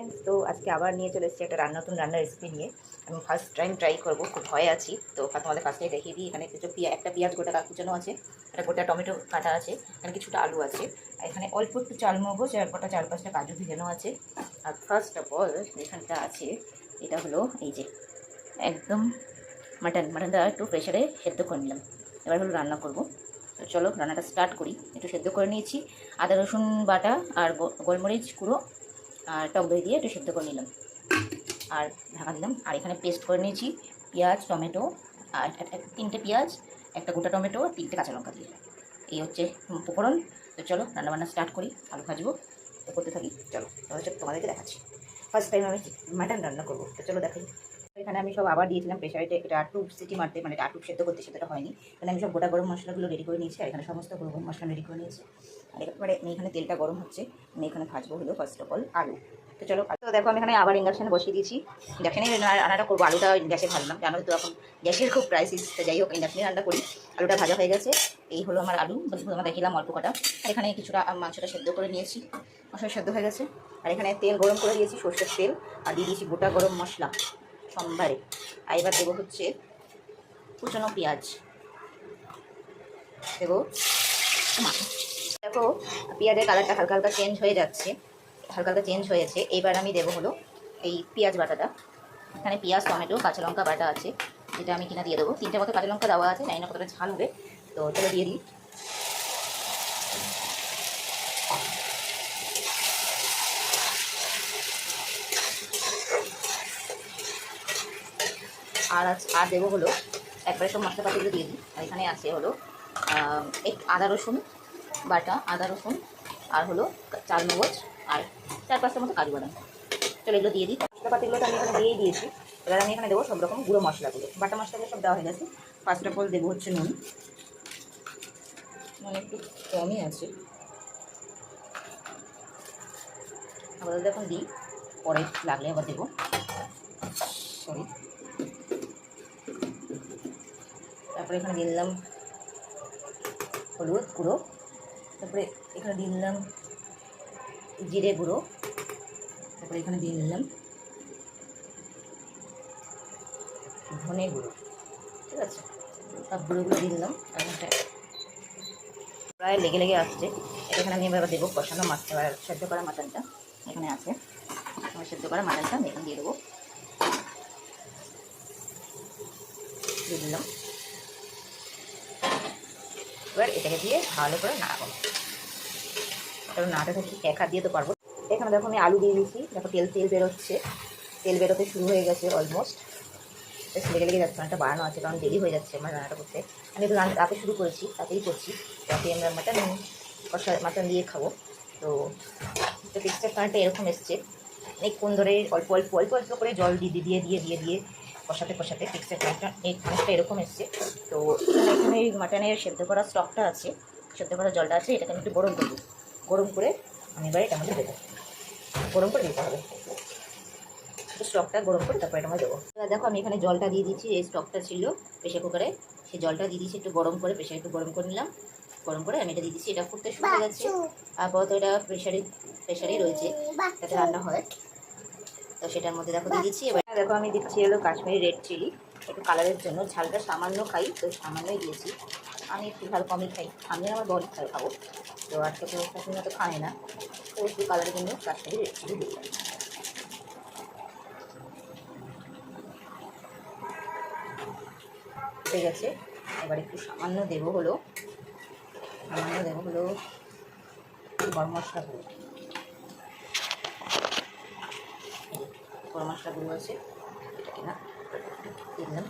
Friends, তো আজকে আবার নিয়ে চলে এসেছি একটা নতুন রান্নার রেসিপি নিয়ে। আমি ফার্স্ট টাইম ট্রাই করবো, খুব ভয়ে আছি। তো তোমাদের ফার্স্টে দেখিয়ে দিই। এখানে কিছু একটা পেঁয়াজ গোটা কুচানো আছে, একটা গোটা টমেটো কাটা আছে, এখানে কিছুটা আলু আছে, আর এখানে অল্প একটু চালমগজ আর গোটা 4-5টা কাজু ভিজানো আছে। আর ফার্স্ট অফ অল এখানটা আছে, এটা হলো এই যে একদম মাটনটা একটু প্রেশারে সেদ্ধ করে নিলাম। এবার হলো রান্না করব। তো চলো রান্নাটা স্টার্ট করি। একটু সেদ্ধ করে নিয়েছি, আদা রসুন বাটা আর গোলমরিচ গুঁড়ো আর টক দই দিয়ে একটু সেদ্ধ করে নিলাম, আর ঢাকা দিলাম। আর এখানে পেস্ট করে নিয়েছি পেঁয়াজ টমেটো, আর 3টে পেঁয়াজ, একটা গোটা টমেটো আর 3টে কাঁচা লঙ্কা দিয়ে। এই হচ্ছে উপকরণ। তো চলো রান্নাবান্না স্টার্ট করি। আলু ভাজবো, তো করতে থাকি। চলো তোমাদেরকে দেখাচ্ছি। ফার্স্ট টাইম আমি মাটন রান্না করবো, তো চলো দেখাই। এখানে আমি সব আবার দিয়েছিলাম প্রেশারে, এটা 2 সিটি মারতে, মানে 2 সেদ্ধ করতে, সেটা হয়নি। এখানে আমি সব গোটা গরম মশলাগুলো রেডি করে নিয়েছি, আর এখানে সমস্ত গরম মশলা রেডি করে নিয়েছি। আর এবারে এখানে তেলটা গরম হচ্ছে, আমি এখানে ভাজবো হলো ফার্স্ট অফ অল আলু। তো চলো, তো দেখো আমি এখানে আবার ইন্ডাকশানে বসিয়ে দিয়েছি। ইন্ডাকশানে রান্নাটা করবো, আলুটা গ্যাসে ভাজলাম, জানো তো এখন গ্যাসের খুব ক্রাইসিস। তো যাই হোক, ইন্ডাকশানে রান্না করি। আলুটা ভাজা হয়ে গেছে, এই হলো আমার আলু, আমার দেখিলাম অল্প কটা। আর এখানে কিছুটা মাংসটা সেদ্ধ করে নিয়েছি, মশলা সেদ্ধ হয়ে গেছে। আর এখানে তেল গরম করে দিয়েছি, সর্ষের তেল, আর দিয়ে দিয়েছি গোটা গরম মশলা সম্বারে। আর এবার দেবো হচ্ছে কুচনো পেঁয়াজ দেবো। দেখো পেঁয়াজের কালারটা হালকা হালকা চেঞ্জ হয়ে যাচ্ছে, হালকা হালকা চেঞ্জ হয়েছে। এইবার আমি দেবো হলো এই পেঁয়াজ বাটাটা। এখানে পেঁয়াজ টমেটো কাঁচা লঙ্কা বাটা আছে, যেটা আমি কিনা দিয়ে দেবো। 3টে মতো কাঁচা লঙ্কা দেওয়া আছে, জানি না কতটা ঝাল হবে, তো চলো দিয়ে দিই। আর দেবো হলো একবারে সব মশলাপাতিগুলো দিয়ে দিই। আর এখানে আছে হলো আদা রসুন বাটা, আদা রসুন, আর হলো চালমগজ, আর 4-5টার মতো কাজু বাদাম। চলো এগুলো দিয়ে দিই। মশলাপাতিগুলো তো আমি এখানে দিয়েই দিয়েছি। এবার আমি এখানে দেবো সব রকম গুঁড়ো মশলাগুলো, বাটা মশলাগুলো সব দেওয়া হয়ে গেছে। ফার্স্ট অফ অল দেবো হচ্ছে নুন একটু কমই আছে, আবার এখন দিই, পরে লাগলে আবার দেবো। সরি, তারপরে এখানে দিয়ে দিলাম হলুদ গুঁড়ো, তারপরে এখানে দিয়ে দিলাম জিরে গুঁড়ো, তারপরে এখানে দিয়ে দিলাম ধনে গুঁড়ো। ঠিক আছে, সব গুঁড়োগুলো দিয়ে দিলাম। আর এটা প্রায় লেগে লেগে আসছে, এখানে আমি এবার দেবো কষানো মাছ, এবার সেদ্ধ করা মাটনটা এখানে আছে। আমার সেদ্ধ করা মাটনটা আমি এখানে দিয়ে দেবো, দিয়ে দিলাম। এবার এটাকে দিয়ে ভালো করে নাড়াবো, কারণ নাড়াতে থাকি, এক হাত দিয়ে তো পারবো। এখানে দেখো আমি আলু দিয়ে দিয়েছি, দেখো তেল বেরোচ্ছে, তেল বেরোতে শুরু হয়ে গেছে অলমোস্ট। বেশ লেগে লেগে যাচ্ছে, অনেকটা বাড়ানো আছে, কারণ দেরি হয়ে যাচ্ছে আমার রান্নাটা করতে। আমি একটু রাতে শুরু করেছি, তাতেই করছি, তাতে আমরা মাটন দিয়ে খাবো। তো টেক্সচার কারণটা এরকম এসছে, অনেকক্ষণ ধরে অল্প অল্প অল্প অল্প করে জল দিয়ে কষাতে টেক্সচার কারণটা অনেকটা এরকম এসছে। তো এখানে এই মাটনের সেদ্ধ করা স্টকটা আছে, সেদ্ধ করা জলটা আছে, এটাকে আমি একটু গরম করবো। গরম করে আমি এবার এটা মধ্যে দেবো, গরম করে দিতে হবে স্টকটা, গরম করে তারপরে এটা মধ্যে দেবো। দেখো আমি এখানে জলটা দিয়ে দিচ্ছি, এই স্টকটা ছিল প্রেশার কুকারে, সেই জলটা দিয়ে দিচ্ছি একটু গরম করে, প্রেশারে একটু গরম করে নিলাম। গরম করে আমি এটা দিয়ে দিচ্ছি, এটা ফুটতে শুরু হয়ে গেছে। আপাতত এটা প্রেশারেই রয়েছে, যাতে রান্না হয়। তো সেটার মধ্যে দেখো দিয়ে দিচ্ছি। এবার দেখো আমি দিচ্ছি হলো কাশ্মীরি রেড চিলি, একটু কালারের জন্য। ঝালটা সামান্য খাই, তো সামান্যই দিয়েছি। আমি একটু ঝাল কমই খাই, আমি আমার বল খাবো। তো আজকে তো কাশ্মীর মতো খায় না, তো একটু কালারের জন্য কাশ্মীরি রেড চিলি দিলাম। হয়ে গেছে, এবার একটু সামান্য দেবো হলো গরম মশলা গুঁড়ো। গরম মশলা গুঁড়ো আছে, এটা কিনা দিয়ে দিলাম।